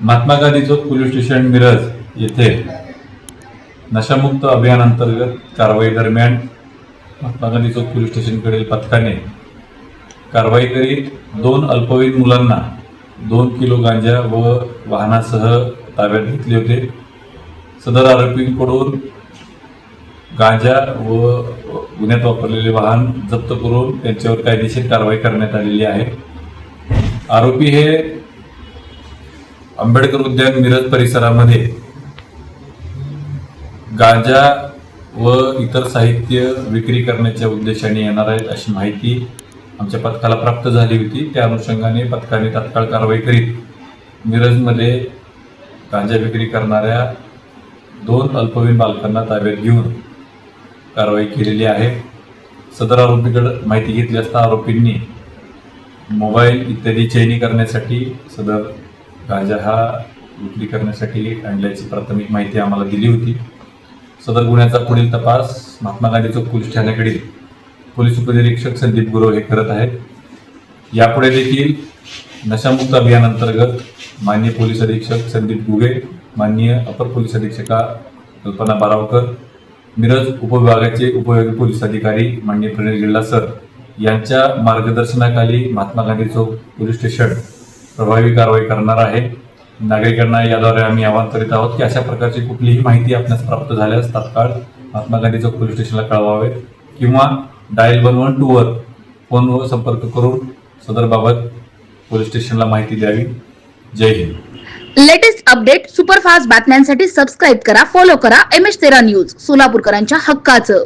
महात्मा गांधी चौक police station Miraj येथे नशामुक्त अभियान अंतर्गत कारवाई दरम्यान महात्मा गांधी चौक पोलीस स्टेशनकडील पथकाने कारवाई करीत 2 अल्पवयीन मुलांना 2 किलो गांजा व वाहनासह ताब्यात घेतले होते। सदर आरोपींकडून गांजा व गुन्ह्यात वापरलेले वाहन जप्त करून त्यांच्यावर कायदेशीर कारवाई करण्यात आलेली आहे। आरोपी हे आंबेडकर उद्यान मिरज परिसरामध्ये गांजा व इतर साहित्य विक्री करण्याच्या उद्देशाने येणार आहेत अशी माहिती आमच्या पथकाला प्राप्त झाली होती। त्या अनुषंगाने पथकाने तात्काळ कारवाई करीत मिरजमध्ये गांजा विक्री करणाऱ्या 2 अल्पवयीन बालकांना ताब्यात घेऊन कारवाई केलेली आहे। सदर आरोपीकडे माहिती घेतली असता आरोपींनी मोबाईल इत्यादी चैनी करण्यासाठी सदर गांजा हा विक्री करण्यासाठी आणल्याची प्राथमिक माहिती आम्हाला दिली होती। सदर गुन्ह्याचा पुढील तपास महात्मा गांधी चौक पोलीस ठाण्याकडील पोलीस उपनिरीक्षक संदीप गुरव हे करत आहेत। यापुढे देखील नशामुक्त अभियान अंतर्गत माननीय पोलीस अधीक्षक संदीप गुगे, माननीय अपर पोलीस अधीक्षका कल्पना बारावकर, मिरज उपविभागाचे उपविभागीय पोलीस अधिकारी माननीय प्रणय जिल्हा सर यांच्या मार्गदर्शनाखाली महात्मा गांधी चौक पोलीस स्टेशन प्रभावी कारवाई करणार आहे। नागरिकांना याद्वारे आम्ही आवाहन करीत आहोत की अशा प्रकारची कुठलीही माहिती आपल्यास प्राप्त झाल्यास तात्काळ महात्मा गांधी चौक पोलीस स्टेशनला कळवावे किंवा डायल 112 वर फोनवर संपर्क करून सदर बाबत पोलीस स्टेशनला माहिती द्यावी। जय हिंद। लेटेस्ट अपडेट सुपरफास्ट बातम्यांसाठी सबस्क्राइब करा, फॉलो करा MS13 न्यूज, सोलापूरकरांच्या हक्काचं।